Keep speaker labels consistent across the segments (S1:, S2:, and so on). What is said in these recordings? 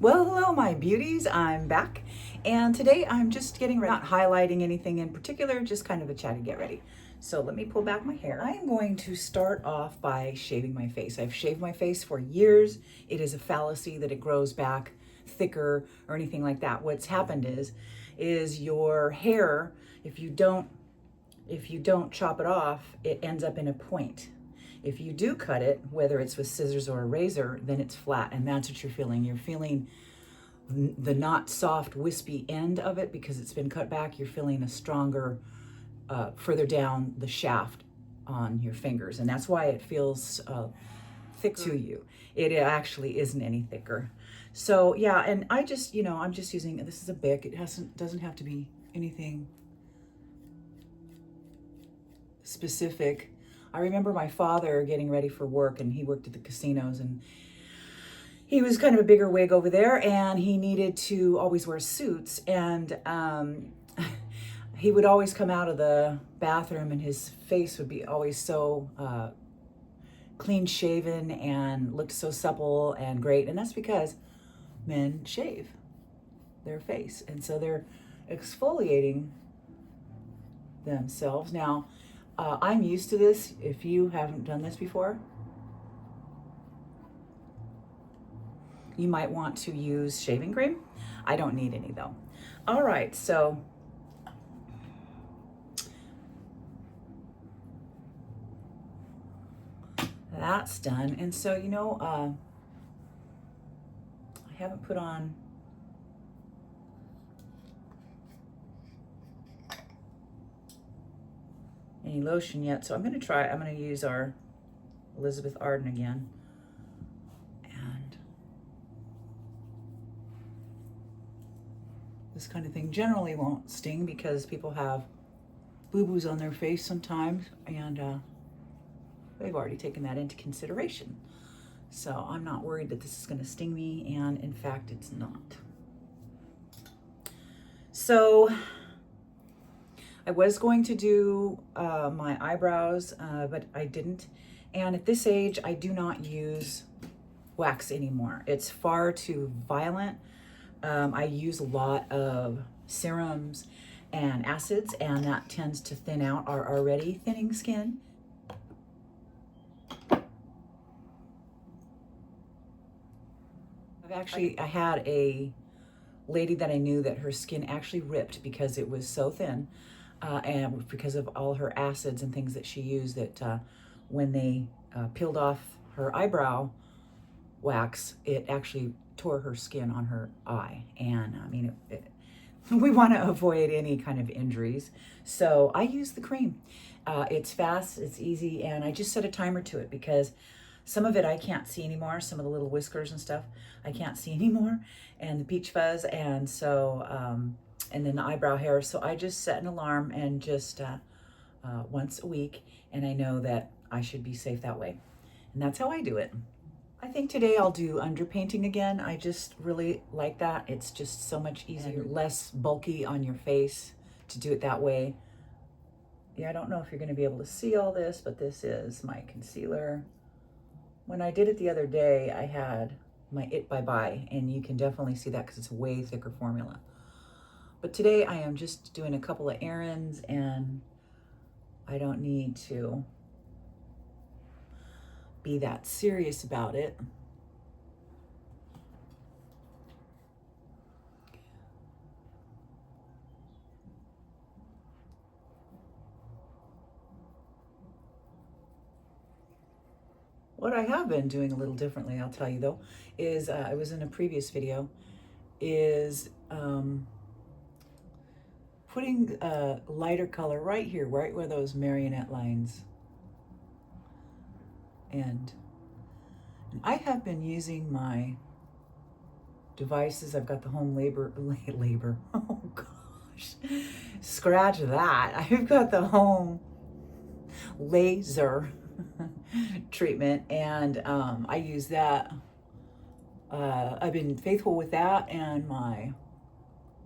S1: Well, hello, my beauties. I'm back, and today I'm just getting ready, not highlighting anything in particular, just kind of a chatty get ready. So let me pull back my hair. I am going to start off by shaving my face. I've shaved my face for years. It is a fallacy that it grows back thicker or anything like that. What's happened is your hair, if you don't chop it off, it ends up in a point. If you do cut it, whether it's with scissors or a razor, then it's flat, and that's what you're feeling. You're feeling the not soft, wispy end of it because it's been cut back. You're feeling a stronger, further down the shaft on your fingers, and that's why it feels thick to you. It actually isn't any thicker. So yeah, and I just, I'm just using, this is a Bic. It doesn't have to be anything specific. I remember my father getting ready for work, and he worked at the casinos, and he was kind of a bigger wig over there, and he needed to always wear suits, and he would always come out of the bathroom and his face would be always so clean shaven and looked so supple and great. And that's because men shave their face, and so they're exfoliating themselves. Now, I'm used to this. If you haven't done this before, you might want to use shaving cream. I don't need any though. All right, so that's done. And so, I haven't put on any lotion yet, so I'm going to use our Elizabeth Arden again. And this kind of thing generally won't sting because people have boo-boos on their face sometimes, and they've already taken that into consideration. So I'm not worried that this is going to sting me, and in fact, it's not. So I was going to do my eyebrows, but I didn't. And at this age, I do not use wax anymore. It's far too violent. I use a lot of serums and acids, and that tends to thin out our already thinning skin. I had a lady that I knew that her skin actually ripped because it was so thin. And because of all her acids and things that she used, that when they peeled off her eyebrow wax, it actually tore her skin on her eye. And I mean, we want to avoid any kind of injuries. So I use the cream. It's fast, it's easy, and I just set a timer to it because some of it I can't see anymore. Some of the little whiskers and stuff I can't see anymore, and the peach fuzz, and so and then the eyebrow hair. So I just set an alarm and just once a week, and I know that I should be safe that way. And that's how I do it. I think today I'll do underpainting again. I just really like that. It's just so much easier, and less bulky on your face to do it that way. Yeah, I don't know if you're gonna be able to see all this, but this is my concealer. When I did it the other day, I had my It Bye Bye, and you can definitely see that because it's a way thicker formula. But today I am just doing a couple of errands, and I don't need to be that serious about it. What I have been doing a little differently, I'll tell you though, is I was in a previous video, is putting a lighter color right here, right where those marionette lines end. And I have been using my devices. I've got the home labor, oh gosh, scratch that. I've got the home laser treatment, and I use that. I've been faithful with that, and my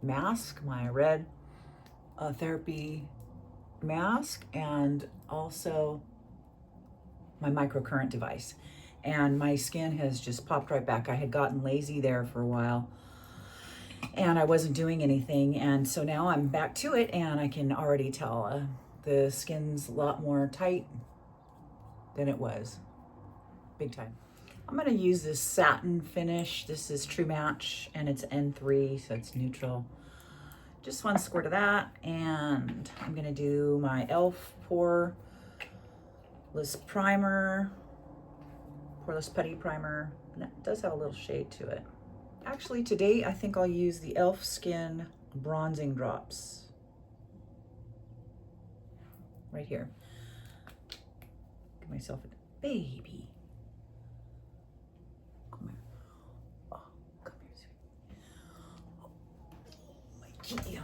S1: mask, my red therapy mask, and also my microcurrent device. and my skin has just popped right back. I had gotten lazy there for a while and I wasn't doing anything, and so now I'm back to it, and I can already tell the skin's a lot more tight than it was, big time. I'm gonna use this satin finish. This is True Match, and it's N3, so it's neutral. Just 1 squirt of that, and I'm gonna do my e.l.f. Poreless Primer, Poreless Putty Primer, and that does have a little shade to it. Actually, today I think I'll use the e.l.f. Skin Bronzing Drops. Right here. Give myself a baby. Come here. Oh, come here, sweetie. Oh, my kitty.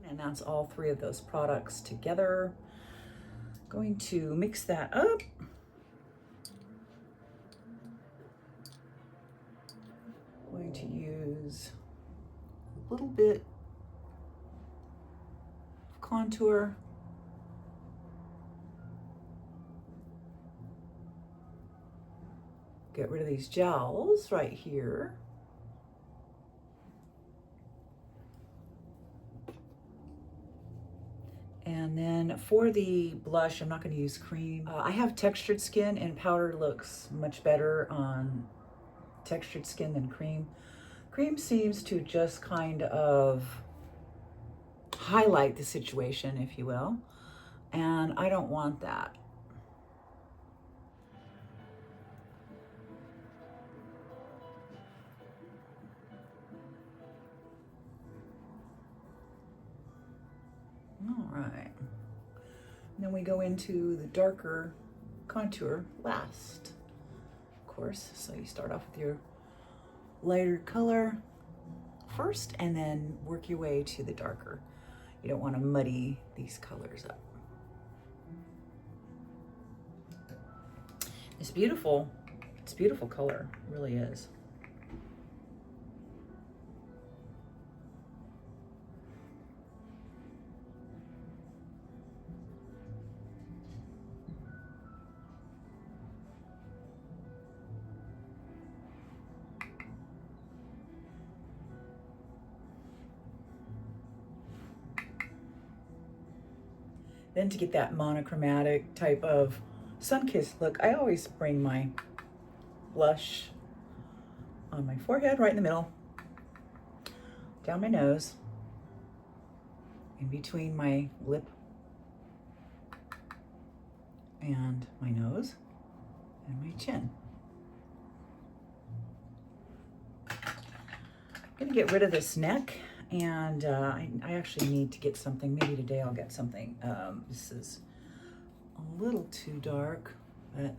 S1: And that's all 3 of those products together. Going to mix that up. Going to use a little bit of contour. Get rid of these gels right here. And then for the blush, I'm not going to use cream. I have textured skin, and powder looks much better on textured skin than cream. Cream seems to just kind of highlight the situation, if you will, and I don't want that. All right. And then we go into the darker contour last, of course. So you start off with your lighter color first and then work your way to the darker. You don't want to muddy these colors up. It's beautiful. It's a beautiful color, it really is. Then to get that monochromatic type of sun-kissed look, I always bring my blush on my forehead, right in the middle, down my nose, in between my lip and my nose, and my chin. I'm gonna get rid of this neck. And I actually need to get something. Maybe today I'll get something. This is a little too dark, but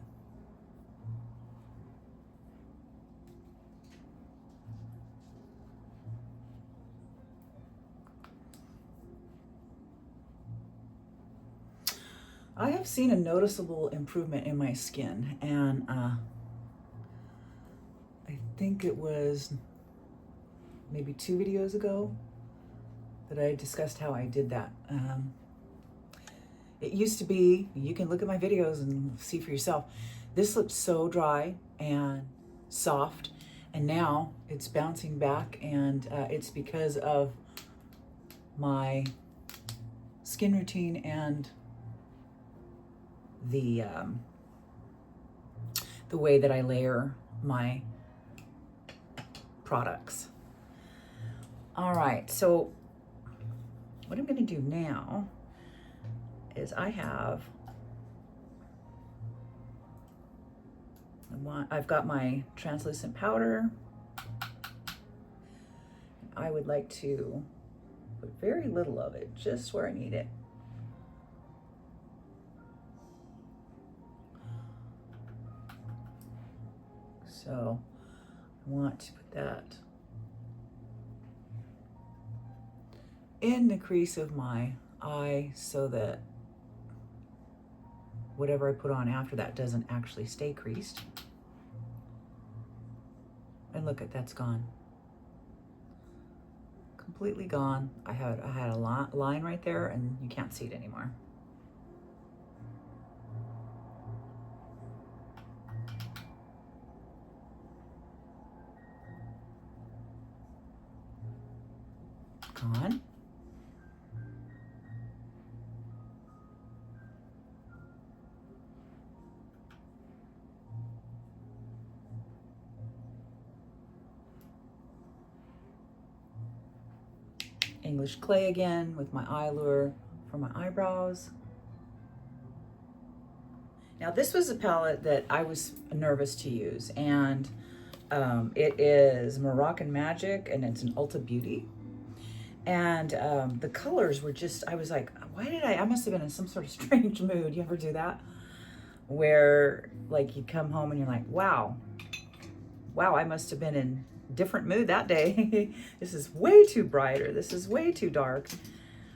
S1: I have seen a noticeable improvement in my skin, and I think it was maybe 2 videos ago that I discussed how I did that. It used to be, you can look at my videos and see for yourself, this looked so dry and soft, and now it's bouncing back, and it's because of my skin routine and the way that I layer my products. All right, so what I'm gonna do now is I've got my translucent powder. I would like to put very little of it, just where I need it. So I want to put that in the crease of my eye so that whatever I put on after that doesn't actually stay creased. And look at that's gone. Completely gone. I had a line right there, and you can't see it anymore. back on. English clay again with my eye lure for my eyebrows. Now this was a palette that I was nervous to use, and it is Moroccan Magic, and it's an Ulta Beauty. And the colors were just, I was like, why did I must have been in some sort of strange mood. You ever do that? Where like you come home and you're like, wow, I must have been in different mood that day. This is way too bright, or this is way too dark.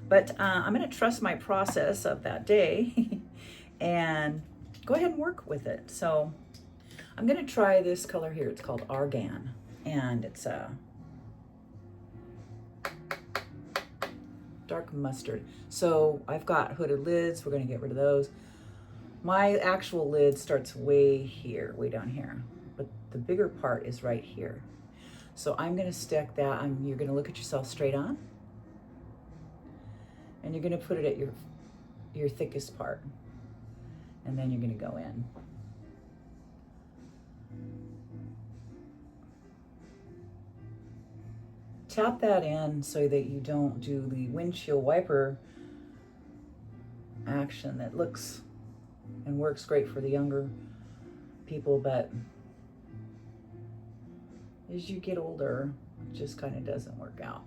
S1: But I'm gonna trust my process of that day and go ahead and work with it. So I'm gonna try this color here. It's called Argan, and it's a dark mustard. So I've got hooded lids. We're gonna get rid of those. My actual lid starts way here, way down here, but the bigger part is right here. So I'm gonna stick that, you're gonna look at yourself straight on, and you're gonna put it at your thickest part, and then you're gonna go in. Tap that in so that you don't do the windshield wiper action that looks and works great for the younger people, but as you get older, it just kind of doesn't work out.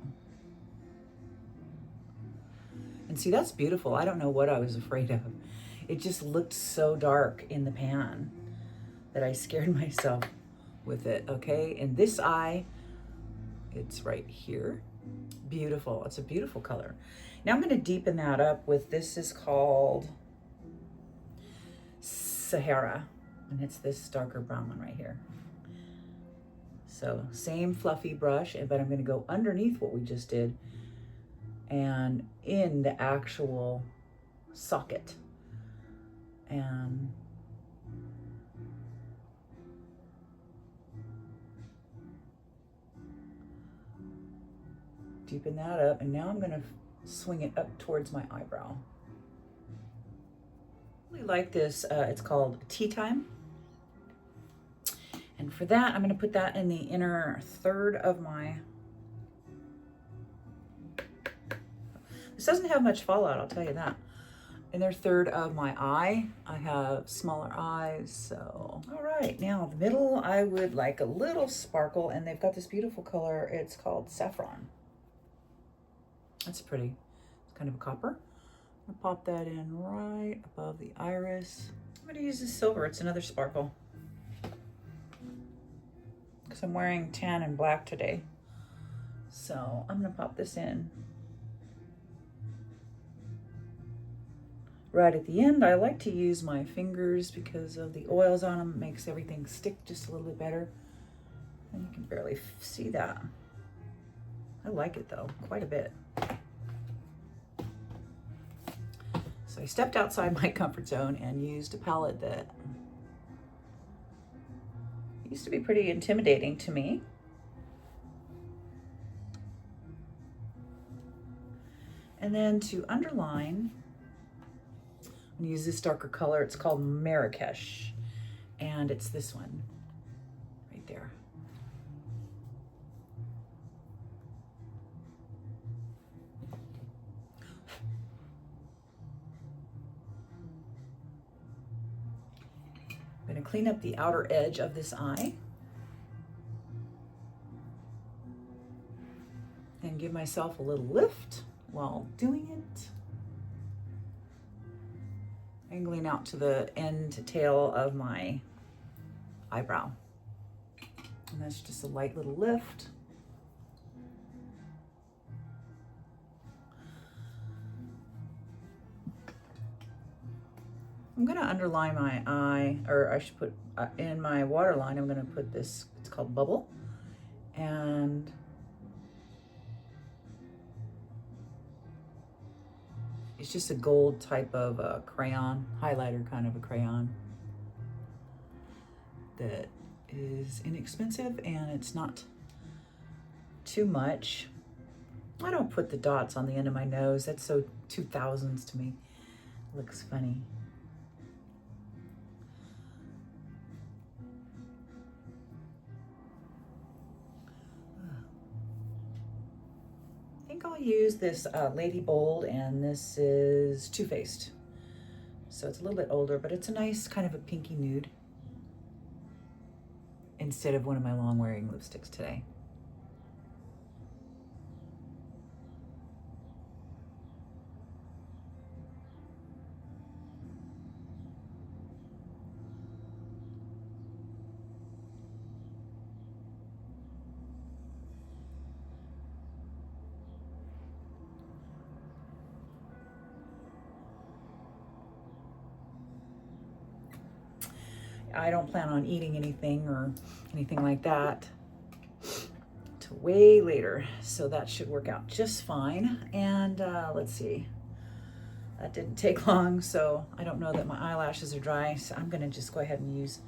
S1: And see, that's beautiful. I don't know what I was afraid of. It just looked so dark in the pan that I scared myself with it, okay? And this eye, it's right here. Beautiful. It's a beautiful color. Now I'm going to deepen that up with, this is called Sahara, and it's this darker brown one right here. So same fluffy brush, but I'm going to go underneath what we just did and in the actual socket. And deepen that up, and now I'm going to swing it up towards my eyebrow. I really like this. It's called Tea Time. And for that, I'm going to put that in the inner third of my... This doesn't have much fallout, I'll tell you that. Inner third of my eye. I have smaller eyes, so... All right, now the middle, I would like a little sparkle, and they've got this beautiful color. It's called Saffron. That's pretty. It's kind of a copper. I'm going to pop that in right above the iris. I'm going to use this silver. It's another sparkle, because I'm wearing tan and black today. So I'm going to pop this in right at the end. I like to use my fingers because of the oils on them. It makes everything stick just a little bit better. And you can barely see that. I like it though, quite a bit. So I stepped outside my comfort zone and used a palette that used to be pretty intimidating to me. And then to underline, I'm gonna use this darker color. It's called Marrakesh, and it's this one right there. I'm gonna clean up the outer edge of this eye and give myself a little lift while doing it. Angling out to the end tail of my eyebrow. And that's just a light little lift. I'm gonna underline my eye, or I should put in my waterline, I'm gonna put this, it's called Bubble. And it's just a gold type of crayon, highlighter kind of a crayon that is inexpensive, and it's not too much. I don't put the dots on the end of my nose. That's so 2000s to me. Looks funny. I think I'll use this Lady Bold, and this is Too Faced. So it's a little bit older, but it's a nice kind of a pinky nude instead of one of my long wearing lipsticks today. I don't plan on eating anything or anything like that till way later, so that should work out just fine. And let's see, that didn't take long, so I don't know that my eyelashes are dry, so I'm gonna just go ahead and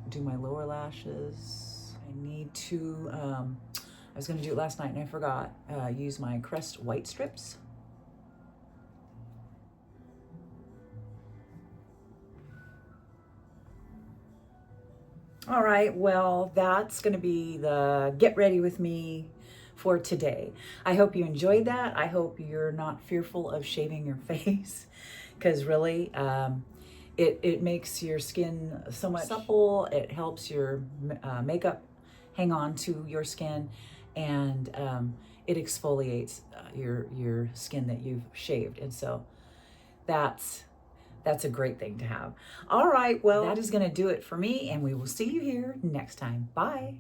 S1: do my lower lashes. I need to, I was gonna do it last night and I forgot, use my Crest white strips. All right, well, that's going to be the get ready with me for today. I hope you enjoyed that. I hope you're not fearful of shaving your face, because really, it makes your skin so much supple. It helps your makeup hang on to your skin, and it exfoliates your skin that you've shaved. And so that's a great thing to have. All right, well, that is going to do it for me, and we will see you here next time. Bye.